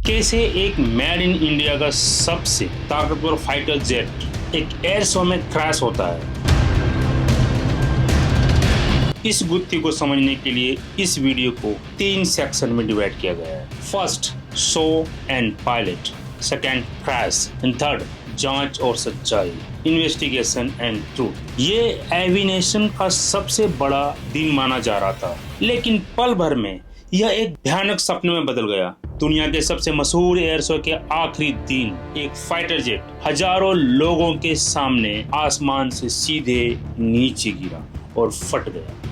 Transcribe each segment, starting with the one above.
कैसे एक made in India का सबसे ताकतवर फाइटर जेट एक एयर शो में क्रैश होता है। इस गुत्थी को समझने के लिए इस वीडियो को 3 सेक्शन में डिवाइड किया गया है। First, show and pilot, second, crash and third, जांच और सच्चाई, इन्वेस्टिगेशन एंड ट्रूथ। ये एविएशन का सबसे बड़ा दिन माना जा रहा था, लेकिन पल भर में यह एक भयानक सपने में बदल गया। दुनिया के सबसे मशहूर एयर शो के आखिरी दिन एक फाइटर जेट हजारों लोगों के सामने आसमान से सीधे नीचे गिरा और फट गया।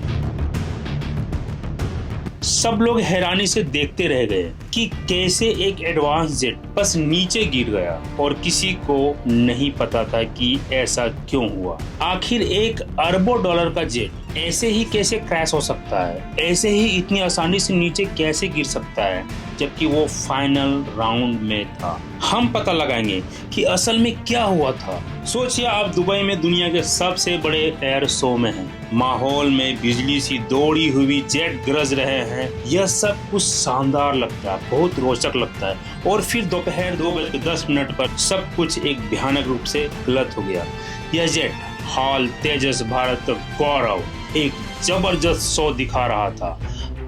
सब लोग हैरानी से देखते रह गए कि कैसे एक एडवांस जेट बस नीचे गिर गया और किसी को नहीं पता था कि ऐसा क्यों हुआ। आखिर एक अरबों डॉलर का जेट ऐसे ही कैसे क्रैश हो सकता है, ऐसे ही इतनी आसानी से नीचे कैसे गिर सकता है, जबकि वो फाइनल राउंड में था। हम पता लगाएंगे कि असल में क्या हुआ था। सोचिए आप दुबई में दुनिया के सबसे बड़े एयर शो में हैं। माहौल में बिजली सी दौड़ी हुई जेट गरज रहे हैं। यह सब कुछ शानदार लगता है, बहुत रोचक लगता है। और फिर दोपहर 2:10 पर सब कुछ एक भयानक रूप से गलत हो गया। यह जेट हाल तेजस भारत गौरव एक जबरदस्त शो दिखा रहा था।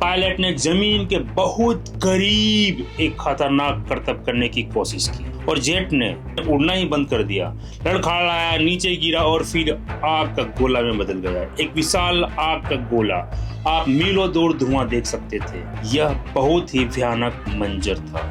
पायलट ने जमीन के बहुत करीब एक खतरनाक करतब करने की कोशिश की और जेट ने उड़ना ही बंद कर दिया। लड़खड़ाया, नीचे गिरा और फिर आग का गोला में बदल गया। एक विशाल आग का गोला, आप मीलों दूर धुआं देख सकते थे। यह बहुत ही भयानक मंजर था।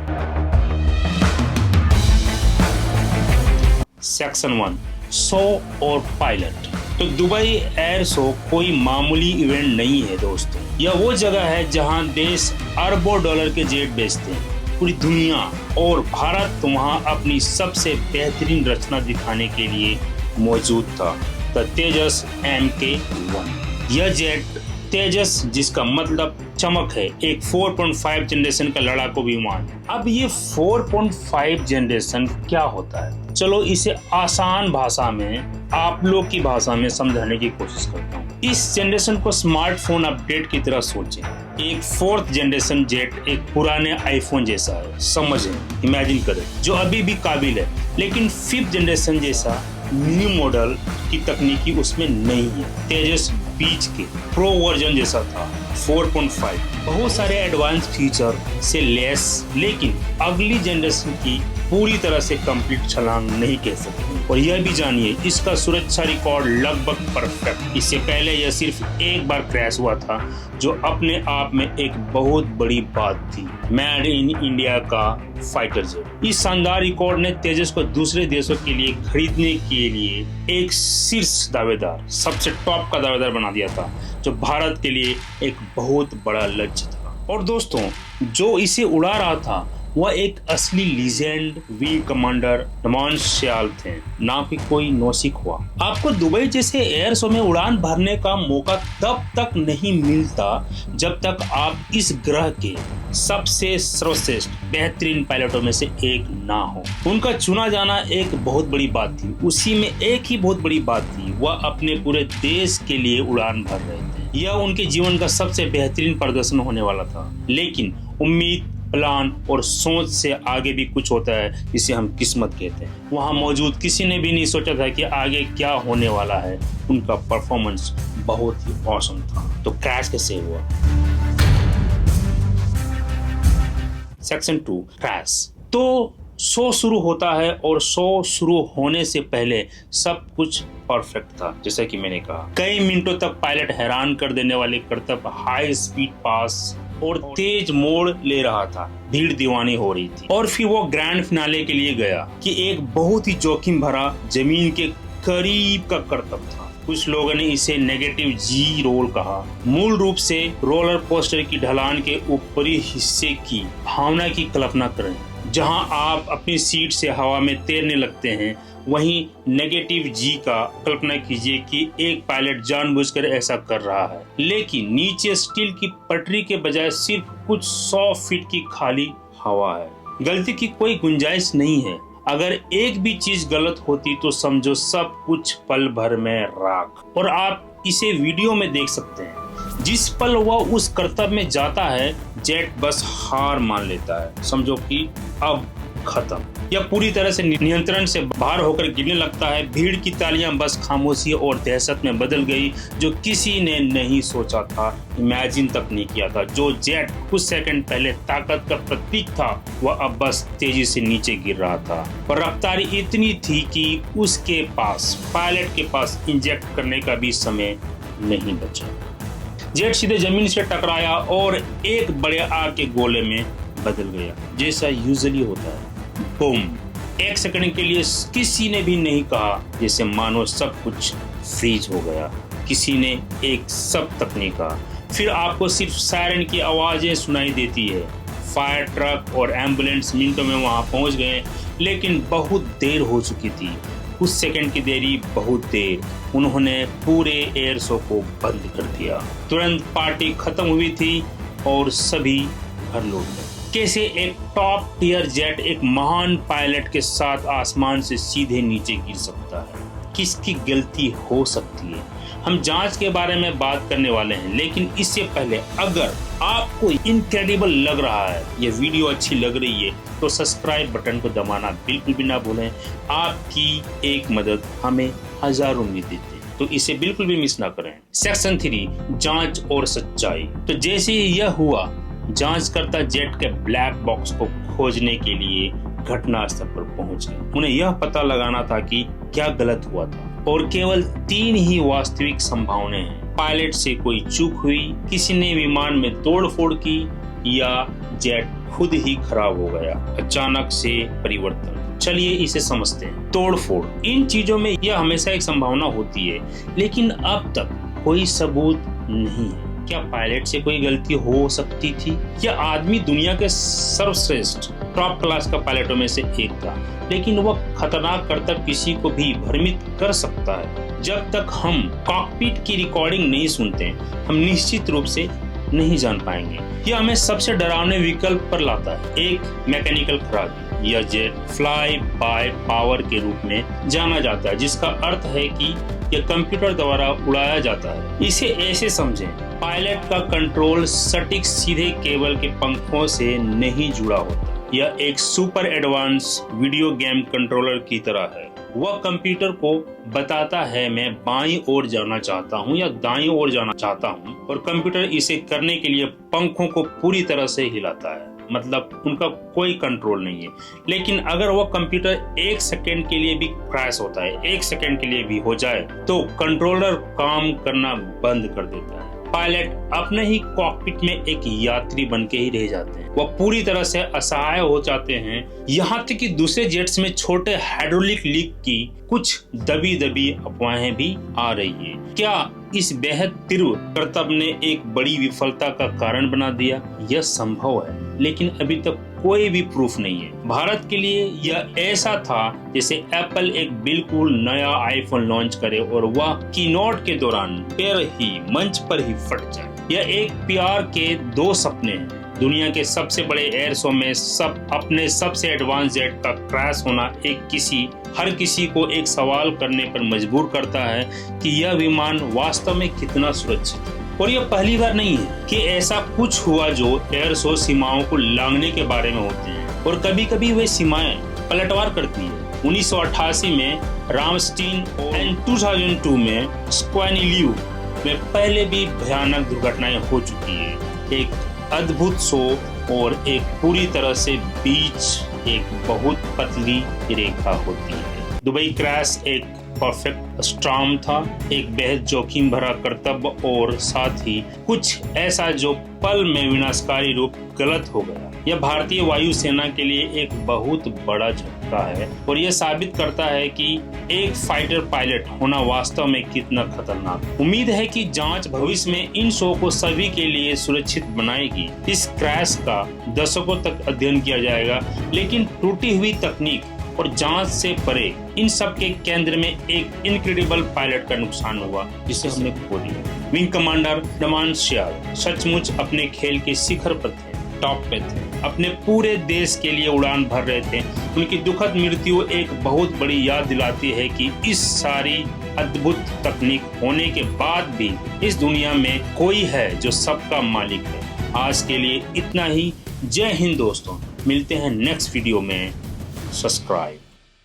सेक्शन 1, शो और पायलट। तो दुबई एयर शो कोई मामूली इवेंट नहीं है दोस्तों। यह वो जगह है जहां देश अरबों डॉलर के जेट बेचते हैं। पूरी दुनिया और भारत तो वहां अपनी सबसे बेहतरीन रचना दिखाने के लिए मौजूद था, द तेजस MK-1। यह जेट तेजस, जिसका मतलब चमक है, एक 4.5 जनरेशन का लड़ाकू विमान। अब ये 4.5 जनरेशन क्या होता है, चलो इसे आसान भाषा में, आप लोग की भाषा में समझाने की कोशिश करता हूँ। इस जनरेशन को स्मार्टफोन अपडेट की तरह सोचें। एक 4th जनरेशन जेट एक पुराने आईफोन जैसा है, समझें, इमेजिन करें, जो अभी भी काबिल है। लेकिन 5th जनरेशन जैसा न्यू मॉडल की तकनीकी उसमें नहीं है। तेजस बीच के प्रो वर्जन जैसा था, 4.5, बहुत सारे एडवांस फीचर से लेस, लेकिन अगली जनरेशन की पूरी तरह से कंप्लीट छलांग नहीं कह सकते। और यह भी जानिए, इसका सुरक्षा रिकॉर्ड लगभग परफेक्ट। इससे पहले यह सिर्फ एक बार क्रैश हुआ था, जो अपने आप में एक बहुत बड़ी बात थी। मेड इन इंडिया का फाइटर जेट। इस शानदार रिकॉर्ड ने तेजस को दूसरे देशों के लिए खरीदने के लिए एक शीर्ष दावेदार, सबसे टॉप का दावेदार बना दिया था, जो भारत के लिए एक बहुत बड़ा लक्ष्य था। और दोस्तों, जो इसे उड़ा रहा था वह एक असली लीजेंड वीर कमांडर नमान श्याल थे, ना कि कोई नौसिख हुआ। आपको दुबई जैसे एयर शो में उड़ान भरने का मौका तब तक नहीं मिलता जब तक आप इस ग्रह के सबसे सर्वश्रेष्ठ बेहतरीन पायलटों में से एक ना हो। उनका चुना जाना एक बहुत बड़ी बात थी। उसी में एक ही बहुत बड़ी बात थी, वह अपने पूरे देश के लिए उड़ान भर रहे थे। यह उनके जीवन का सबसे बेहतरीन प्रदर्शन होने वाला था। लेकिन उम्मीद, प्लान और सोच से आगे भी कुछ होता है, जिसे हम किस्मत कहते हैं। वहां मौजूद किसी ने भी नहीं सोचा था कि आगे क्या होने वाला है। उनका परफॉर्मेंस बहुत ही औसम था। तो क्रैश कैसे हुआ? Section 2, crash. तो शो शुरू होता है और शो शुरू होने से पहले सब कुछ परफेक्ट था। जैसा कि मैंने कहा, कई मिनटों तक पायलट हैरान कर देने वाले करतब, हाई स्पीड पास और तेज मोड़ ले रहा था। भीड़ दीवानी हो रही थी। और फिर वो ग्रैंड फिनाले के लिए गया कि एक बहुत ही जोखिम भरा जमीन के करीब का करतब था। कुछ लोगों ने इसे नेगेटिव जी रोल कहा। मूल रूप से रोलर कोस्टर की ढलान के ऊपरी हिस्से की भावना की कल्पना करें, जहां आप अपनी सीट से हवा में तैरने लगते हैं। वहीं नेगेटिव जी का कल्पना कीजिए कि एक पायलट जानबूझकर ऐसा कर रहा है, लेकिन नीचे स्टील की पटरी के बजाय सिर्फ कुछ 100 फीट की खाली हवा है। गलती की कोई गुंजाइश नहीं है। अगर एक भी चीज गलत होती तो समझो सब कुछ पल भर में राख। और आप इसे वीडियो में देख सकते हैं। जिस पल वह उस करतब में जाता है, जेट बस हार मान लेता है। समझो कि अब खत्म। यह पूरी तरह से नियंत्रण से बाहर होकर गिरने लगता है। भीड़ की तालियां बस खामोशी और दहशत में बदल गई, जो किसी ने नहीं सोचा था, इमेजिन तक नहीं किया था। जो जेट कुछ सेकंड पहले ताकत का प्रतीक था, वह अब बस तेजी से नीचे गिर रहा था। पर रफ्तार इतनी थी कि उसके पास, पायलट के पास इंजेक्ट करने का भी समय नहीं बचा। जेट सीधे जमीन से टकराया और एक बड़े आग के गोले में बदल गया, जैसा यूजुअली होता है। बूम! एक सेकंड के लिए किसी ने भी नहीं कहा, जैसे मानो सब कुछ फ्रीज हो गया। किसी ने एक सब तक नहीं कहा। फिर आपको सिर्फ सायरन की आवाजें सुनाई देती है। फायर ट्रक और एम्बुलेंस मिनटों में वहां पहुंच गए, लेकिन बहुत देर हो चुकी थी। कुछ सेकंड की देरी, बहुत देर। उन्होंने पूरे एयर शो को बंद कर दिया। तुरंत पार्टी खत्म हुई थी और सभी घर लौट गए। कैसे एक टॉप टियर जेट एक महान पायलट के साथ आसमान से सीधे नीचे गिर सकता है? किसकी गलती हो सकती है? हम जांच के बारे में बात करने वाले हैं, लेकिन इससे पहले अगर आपको इनक्रेडिबल लग रहा है, ये वीडियो अच्छी लग रही है, तो सब्सक्राइब बटन को दबाना बिल्कुल भी ना भूलें। आपकी एक मदद हमें हजारों उम्मीद देती है, तो इसे बिल्कुल भी मिस ना करें। सेक्शन 3, जांच और सच्चाई। तो जैसे ही यह हुआ, जांचकर्ता जेट के ब्लैक बॉक्स को खोजने के लिए घटनास्थल पर पहुंच गए। उन्हें यह पता लगाना था कि क्या गलत हुआ था, और केवल 3 ही वास्तविक संभावनाएं हैं। पायलट से कोई चूक हुई, किसी ने विमान में तोड़फोड़ की, या जेट खुद ही खराब हो गया। अचानक से परिवर्तन। चलिए इसे समझते हैं। तोड़फोड़, इन चीजों में यह हमेशा एक संभावना होती है, लेकिन अब तक कोई सबूत नहीं है। क्या पायलट से कोई गलती हो सकती थी? यह आदमी दुनिया के सर्वश्रेष्ठ टॉप क्लास का पायलटों में से एक था, लेकिन वह खतरनाक करतब किसी को भी भ्रमित कर सकता है। जब तक हम कॉकपिट की रिकॉर्डिंग नहीं सुनते, हम निश्चित रूप से नहीं जान पाएंगे। यह हमें सबसे डरावने विकल्प पर लाता है, एक मैकेनिकल खराबी। यह जेट फ्लाई बाय पावर के रूप में जाना जाता है, जिसका अर्थ है कि यह कंप्यूटर द्वारा उड़ाया जाता है। इसे ऐसे समझें, पायलट का कंट्रोल सटीक सीधे केबल के पंखों से नहीं जुड़ा होता। यह एक super advance video game controller की तरह है। वह कंप्यूटर को बताता है मैं बाईं ओर जाना चाहता हूं या दाईं ओर जाना चाहता हूं, और कंप्यूटर इसे करने के लिए पंखों को पूरी तरह से हिलाता है। मतलब उनका कोई कंट्रोल नहीं है। लेकिन अगर वह कंप्यूटर 1 सेकंड के लिए भी क्रैश होता है, 1 सेकंड के लिए भी हो जाए, तो कंट्रोलर काम करना बंद कर देता है। पायलट अपने ही कॉकपिट में एक यात्री बन के ही रह जाते हैं। वह पूरी तरह से असहाय हो जाते हैं, यहाँ तक कि दूसरे जेट्स में छोटे हाइड्रोलिक लीक की कुछ दबी दबी अफवाहें भी आ रही है। क्या इस बेहद तीव्र करतब ने एक बड़ी विफलता का कारण बना दिया? यह संभव है, लेकिन अभी तक कोई भी प्रूफ नहीं है। भारत के लिए यह ऐसा था जैसे एप्पल एक बिल्कुल नया आईफोन लॉन्च करे और वह कीनोट के दौरान पैर ही मंच पर ही फट जाए। यह एक प्यार के 2 सपने हैं। दुनिया के सबसे बड़े एयर शो में अपने सबसे एडवांस जेट का क्रैश होना हर किसी को एक सवाल करने पर मजबूर करता है कि यह विमान वास्तव में कितना सुरक्षित है। और यह पहली बार नहीं है कि ऐसा कुछ हुआ जो एयर शो सीमाओं को लांघने के बारे में होते हैं, और कभी कभी वे सीमाएं पलटवार करती है। 1988 में रामस्टीन और 2002 में स्क्वानिल्यू में पहले भी भयानक दुर्घटनाएं हो चुकी है। एक अद्भुत शो और एक पूरी तरह से बीच एक बहुत पतली रेखा होती है। दुबई क्रैश एक परफेक्ट स्टॉर्म था, एक बेहद जोखिम भरा करतब, और साथ ही कुछ ऐसा जो पल में विनाशकारी रूप गलत हो गया। यह भारतीय वायुसेना के लिए एक बहुत बड़ा झटका है, और यह साबित करता है कि एक फाइटर पायलट होना वास्तव में कितना खतरनाक। उम्मीद है कि जांच भविष्य में इन शो को सभी के लिए सुरक्षित बनाएगी। इस क्रैश का दशकों तक अध्ययन किया जाएगा, लेकिन टूटी हुई तकनीक और जांच से परे इन सब के केंद्र में एक इनक्रेडिबल पायलट का नुकसान हुआ, जिसे हमने खो दिया। विंग कमांडर डमान सियाल सचमुच अपने खेल के शिखर पर थे, टॉप पे थे, अपने पूरे देश के लिए उड़ान भर रहे थे। उनकी दुखद मृत्यु एक बहुत बड़ी याद दिलाती है कि इस सारी अद्भुत तकनीक होने के बाद भी इस दुनिया में कोई है जो सबका मालिक है। आज के लिए इतना ही। जय हिंद दोस्तों, मिलते हैं नेक्स्ट वीडियो में। सब्सक्राइब।